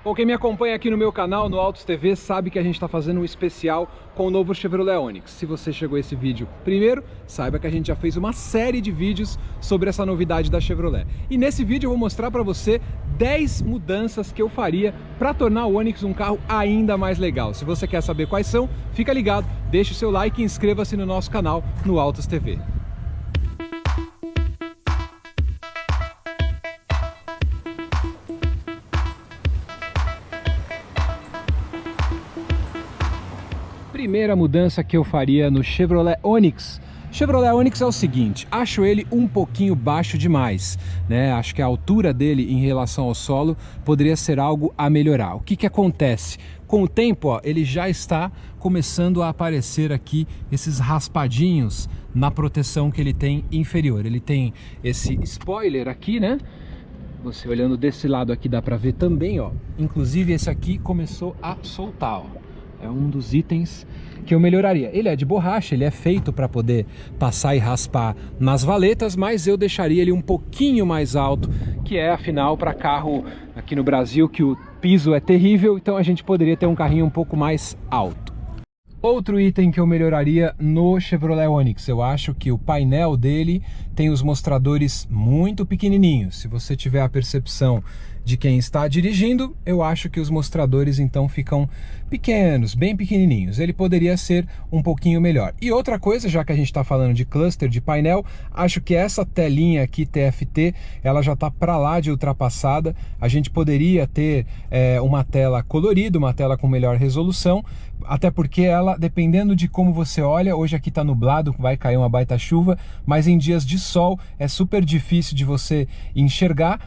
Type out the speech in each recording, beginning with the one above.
Bom, quem me acompanha aqui no meu canal, no Autos TV, sabe que a gente está fazendo um especial com o novo Chevrolet Onix. Se você chegou a esse vídeo primeiro, saiba que a gente já fez uma série de vídeos sobre essa novidade da Chevrolet. E nesse vídeo eu vou mostrar para você 10 mudanças que eu faria para tornar o Onix um carro ainda mais legal. Se você quer saber quais são, fica ligado, deixe o seu like e inscreva-se no nosso canal no Autos TV. Primeira mudança que eu faria no Chevrolet Onix. Chevrolet Onix é o seguinte, acho ele um pouquinho baixo demais, né? Acho que a altura dele em relação ao solo poderia ser algo a melhorar. O que que acontece? Com o tempo, ó, ele já está começando a aparecer aqui esses raspadinhos na proteção que ele tem inferior. Ele tem esse spoiler aqui, né? Você olhando desse lado aqui dá para ver também, ó. Inclusive esse aqui começou a soltar, ó. É um dos itens que eu melhoraria. Ele é de borracha, ele é feito para poder passar e raspar nas valetas, mas eu deixaria ele um pouquinho mais alto, que é afinal para carro aqui no Brasil que o piso é terrível, então a gente poderia ter um carrinho um pouco mais alto. Outro item que eu melhoraria no Chevrolet Onix, eu acho que o painel dele tem os mostradores muito pequenininhos. Se você tiver a percepção de quem está dirigindo, eu acho que os mostradores então ficam pequenos, bem pequenininhos. Ele poderia ser um pouquinho melhor. E outra coisa, já que a gente está falando de cluster de painel, acho que essa telinha aqui TFT, ela já está para lá de ultrapassada. A gente poderia ter uma tela colorida, uma tela com melhor resolução, até porque ela, dependendo de como você olha, hoje aqui está nublado, vai cair uma baita chuva, mas em dias de sol é super difícil de você enxergar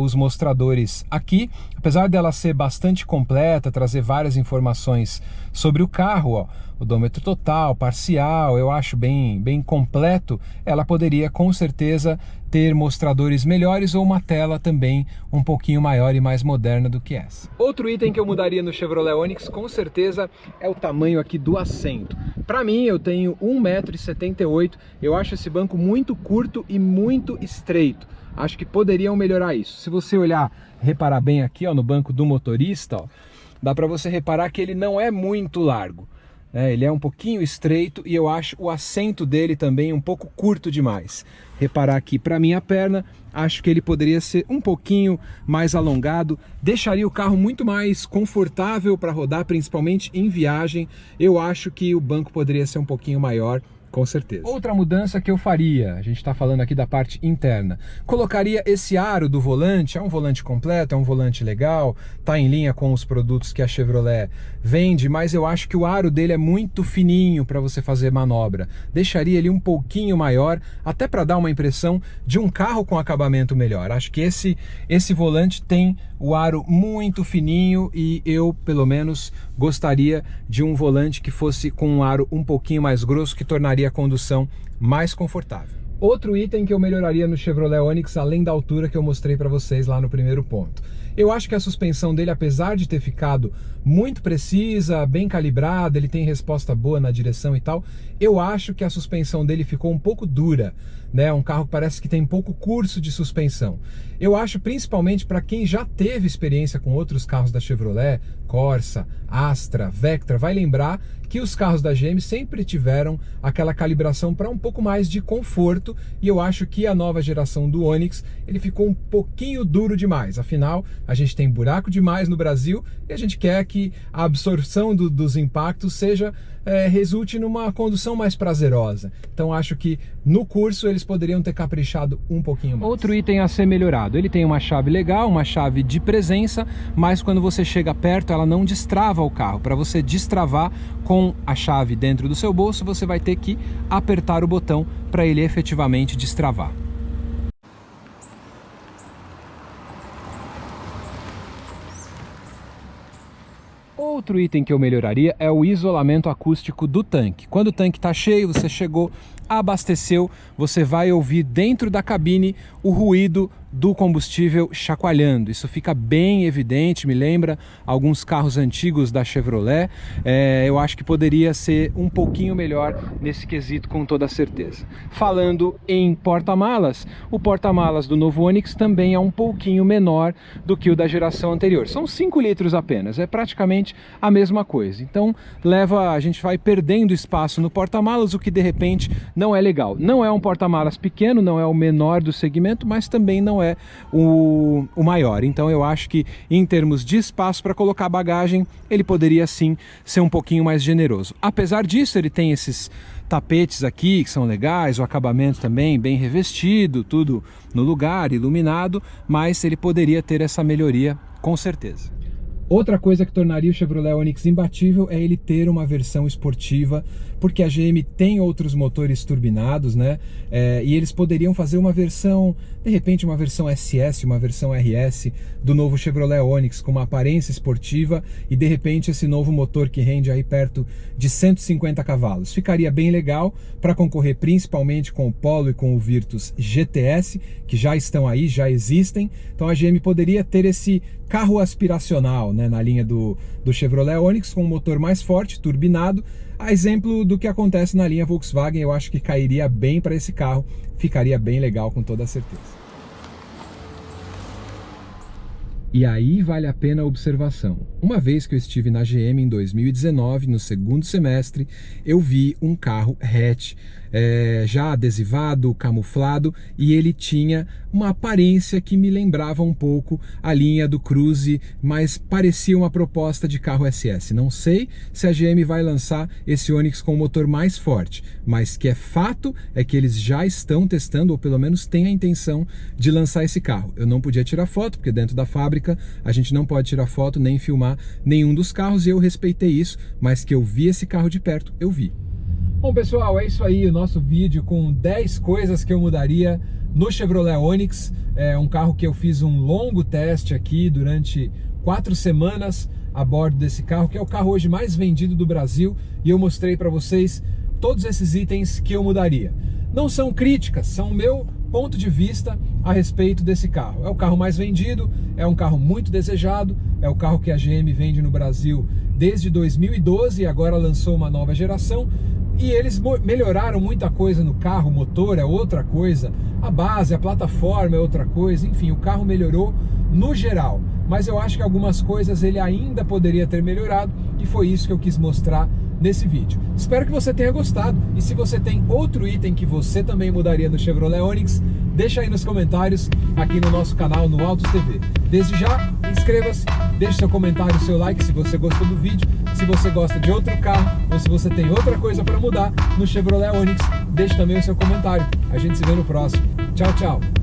os mostradores aqui. Apesar dela ser bastante completa, trazer várias informações sobre o carro, ó, odômetro total, parcial, eu acho bem completo, ela poderia com certeza ter mostradores melhores ou uma tela também um pouquinho maior e mais moderna do que essa. Outro item que eu mudaria no Chevrolet Onix com certeza é o tamanho aqui do assento. Para mim, eu tenho 1,78 m, eu acho esse banco muito curto e muito estreito. Acho que poderiam melhorar isso. Se você olhar, reparar bem aqui, ó, no banco do motorista, ó, dá para você reparar que ele não é muito largo. Ele é um pouquinho estreito e eu acho o assento dele também um pouco curto demais. Reparar aqui para minha perna, acho que ele poderia ser um pouquinho mais alongado, deixaria o carro muito mais confortável para rodar, principalmente em viagem. Eu acho que o banco poderia ser um pouquinho maior, com certeza. Outra mudança que eu faria, a gente está falando aqui da parte interna, colocaria esse aro do volante, é um volante completo, é um volante legal, está em linha com os produtos que a Chevrolet vende, mas eu acho que o aro dele é muito fininho para você fazer manobra. Deixaria ele um pouquinho maior, até para dar uma impressão de um carro com acabamento melhor. Acho que esse volante tem o aro muito fininho e eu, pelo menos, gostaria de um volante que fosse com um aro um pouquinho mais grosso, que tornaria a condução mais confortável. Outro item que eu melhoraria no Chevrolet Onix, além da altura que eu mostrei para vocês lá no primeiro ponto. Eu acho que a suspensão dele, apesar de ter ficado muito precisa, bem calibrada, ele tem resposta boa na direção e tal, eu acho que a suspensão dele ficou um pouco dura, né? Um carro que parece que tem pouco curso de suspensão. Eu acho, principalmente para quem já teve experiência com outros carros da Chevrolet, Corsa, Astra, Vectra, vai lembrar que os carros da GM sempre tiveram aquela calibração para um pouco mais de conforto, e eu acho que a nova geração do Onix, ele ficou um pouquinho duro demais. Afinal, a gente tem buraco demais no Brasil e a gente quer que a absorção dos impactos resulte numa condução mais prazerosa. Então acho que no curso eles poderiam ter caprichado um pouquinho mais. Outro item a ser melhorado, ele tem uma chave legal, uma chave de presença, mas quando você chega perto ela não destrava o carro. Para você destravar com a chave dentro do seu bolso, você vai ter que apertar o botão para ele efetivamente destravar. Outro item que eu melhoraria é o isolamento acústico do tanque. Quando o tanque está cheio, você chegou, abasteceu, você vai ouvir dentro da cabine o ruído do combustível chacoalhando. Isso fica bem evidente, me lembra alguns carros antigos da Chevrolet. Eu acho que poderia ser um pouquinho melhor nesse quesito, com toda certeza. Falando em porta-malas, o porta-malas do novo Onix também é um pouquinho menor do que o da geração anterior. São 5 litros apenas, é praticamente a mesma coisa. Então a gente vai perdendo espaço no porta-malas, o que de repente não é legal. Não é um porta-malas pequeno, não é o menor do segmento, mas também não é o maior. Então eu acho que em termos de espaço para colocar bagagem, ele poderia sim ser um pouquinho mais generoso. Apesar disso, ele tem esses tapetes aqui que são legais, o acabamento também bem revestido, tudo no lugar, iluminado, mas ele poderia ter essa melhoria com certeza. Outra coisa que tornaria o Chevrolet Onix imbatível é ele ter uma versão esportiva, porque a GM tem outros motores turbinados, né? E eles poderiam fazer uma versão, de repente uma versão SS, uma versão RS do novo Chevrolet Onix com uma aparência esportiva e de repente esse novo motor que rende aí perto de 150 cavalos. Ficaria bem legal para concorrer principalmente com o Polo e com o Virtus GTS, que já estão aí, já existem. Então a GM poderia ter esse carro aspiracional, né, na linha do Chevrolet Onix, com um motor mais forte, turbinado, a exemplo do que acontece na linha Volkswagen. Eu acho que cairia bem para esse carro, ficaria bem legal com toda certeza. E aí vale a pena a observação. Uma vez que eu estive na GM em 2019, no segundo semestre, eu vi um carro hatch, já adesivado, camuflado, e ele tinha uma aparência que me lembrava um pouco a linha do Cruze, mas parecia uma proposta de carro SS. Não sei se a GM vai lançar esse Onix com um motor mais forte, mas que é fato é que eles já estão testando, ou pelo menos têm a intenção de lançar esse carro. Eu não podia tirar foto, porque dentro da fábrica a gente não pode tirar foto nem filmar nenhum dos carros, e eu respeitei isso, mas que eu vi esse carro de perto, eu vi. Bom, pessoal, é isso aí, o nosso vídeo com 10 coisas que eu mudaria no Chevrolet Onix. É um carro que eu fiz um longo teste aqui durante 4 semanas a bordo desse carro, que é o carro hoje mais vendido do Brasil, e eu mostrei para vocês todos esses itens que eu mudaria. Não são críticas, são o meu ponto de vista a respeito desse carro. É o carro mais vendido, é um carro muito desejado, é o carro que a GM vende no Brasil desde 2012 e agora lançou uma nova geração. E eles melhoraram muita coisa no carro, o motor é outra coisa, a base, a plataforma é outra coisa, enfim, o carro melhorou no geral. Mas eu acho que algumas coisas ele ainda poderia ter melhorado, e foi isso que eu quis mostrar nesse vídeo. Espero que você tenha gostado, e se você tem outro item que você também mudaria no Chevrolet Onix, deixa aí nos comentários aqui no nosso canal, no Autos TV. Desde já, inscreva-se, deixe seu comentário, seu like se você gostou do vídeo. Se você gosta de outro carro, ou se você tem outra coisa para mudar no Chevrolet Onix, deixe também o seu comentário. A gente se vê no próximo. Tchau, tchau!